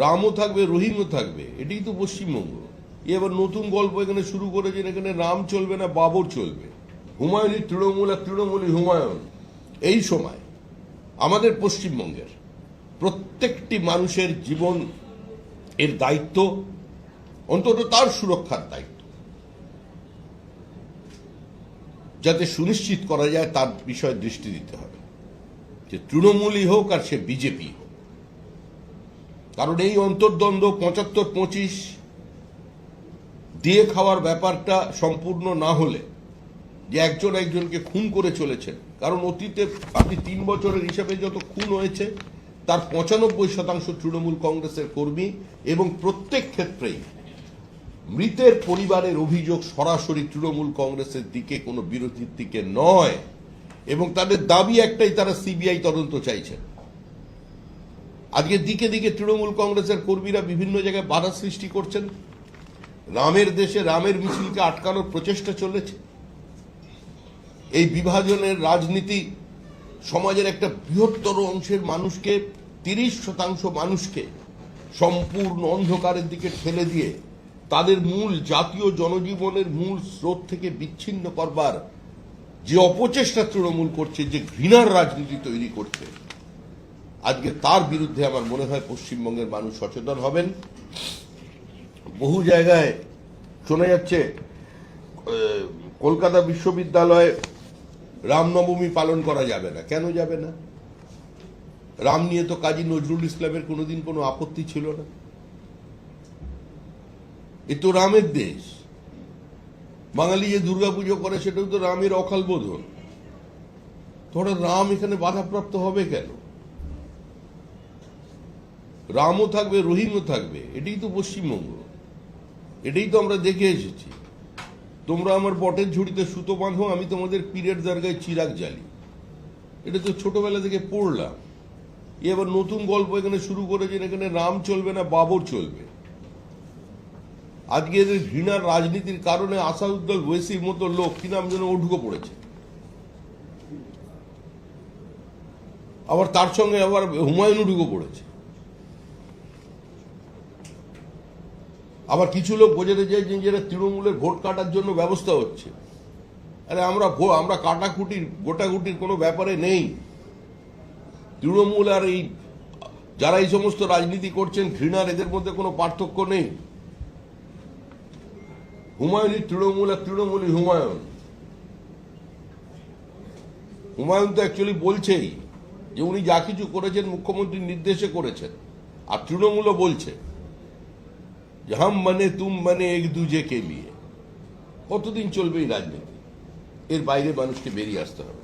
রামও থাকবে, রহিমও থাকবে, এটাই তো পশ্চিমবঙ্গ। এবার নতুন গল্প এখানে শুরু করেছেন, এখানে রাম চলবে না বাবর চলবে। হুমায়ুনই তৃণমূল আর তৃণমূলই হুমায়ুন। এই সময় আমাদের পশ্চিমবঙ্গের প্রত্যেকটি মানুষের জীবন এর দায়িত্ব, অন্তত তার সুরক্ষার দায়িত্ব যাতে সুনিশ্চিত করা যায় তার বিষয়ে দৃষ্টি দিতে হবে, যে তৃণমূলই হোক আর সে বিজেপি হোক। কারণ এই অন্তর্দ্বন্দ্ব ৭৫-২৫ দিয়ে খাওয়ার ব্যাপারটা সম্পূর্ণ না হলে, যে একজন একজনকে খুন করে চলেছেন, কারণ অতীতে আপনি ৩ বছরের হিসাবে যত খুন হয়েছে তার ৯৫% তৃণমূল কংগ্রেসের কর্মী, এবং প্রত্যেক ক্ষেত্রেই মৃতের পরিবারের অভিযোগ সরাসরি তৃণমূল কংগ্রেসের দিকে, কোনো বিরোধীর দিকে নয়। এবং তাদের দাবি একটাই, তারা সিবিআই তদন্ত চাইছেন। আজকে দিকে দিকে তৃণমূল কংগ্রেসের কর্মীরা বিভিন্ন জায়গায় বাধা সৃষ্টি করছেন। রামের দেশে রামের মিছিলকে আটকানোর প্রচেষ্টা চলেছে। এই বিভাজনের রাজনীতি সমাজের একটা বৃহত্তর অংশের মানুষকে, ৩০% মানুষকে সম্পূর্ণ অন্ধকারের দিকে ঠেলে দিয়ে তাদের মূল জাতীয় জনজীবনের মূল স্রোত থেকে বিচ্ছিন্ন করবার যে অপচেষ্টা তৃণমূল করছে, যে ঘৃণার রাজনীতি তৈরি করছে, আজকে তার বিরুদ্ধে আমার মনে হয় পশ্চিমবঙ্গের মানুষ সচেতন হবেন। বহু জায়গায় শোনা যাচ্ছে কলকাতা বিশ্ববিদ্যালয়ে রামনবমী পালন করা যাবে না। কেন যাবে না? রাম নিয়ে তো কাজী নজরুল ইসলামের কোনোদিন কোনো আপত্তি ছিল না। এ তো রামের দেশ। বাঙালি যে দুর্গাপুজো করে সেটাও তো রামের অকাল বোধন। ধরো রাম এখানে বাধাপ্রাপ্ত হবে কেন? রামও থাকবে, রহিমও থাকবে, এটাই তো পশ্চিমবঙ্গ। এটাই তো আমরা দেখে এসেছি। তোমরা আমার বটের ঝুড়িতে সুতো বাঁধো, আমি তোমাদের পীরের দরগায় চিরাগ জ্বালি। এটা তো ছোটবেলা থেকে পড়লাম। এবার নতুন গল্প এখানে শুরু করেছেন, এখানে রাম চলবে না বাবর চলবে। আজকে এদের ঘৃণার রাজনীতির কারণে আসাদুদ্দৌল ওয়েসির মতো লোক কি নাম যেন ঢুকে পড়েছে। আবার তার সঙ্গে আবার হুমায়ুনও ঢুকে পড়েছে। আবার কিছু লোক বোঝাতে চাইছেন যে তৃণমূলের ভোট কাটার জন্য ব্যবস্থা হচ্ছে। আরে আমরা কাটাকুটির গোটাগুটির কোনো ব্যাপারে নেই। তৃণমূল আর এই যারা এই সমস্ত রাজনীতি করছেন ঘৃণার, এদের মধ্যে কোনো পার্থক্য নেই। হুমায়ুনই তৃণমূল আর তৃণমূলই হুমায়ুন। হুমায়ুন তো অ্যাকচুয়ালি বলছেই যে উনি যা কিছু করেছেন মুখ্যমন্ত্রীর নির্দেশে করেছেন, আর তৃণমূলও বলছে যে হাম মানে তুম মানে এক দুজে কে লিয়ে। কতদিন চলবে এই রাজনীতি? এর বাইরে মানুষকে বেরিয়ে আসতে হবে।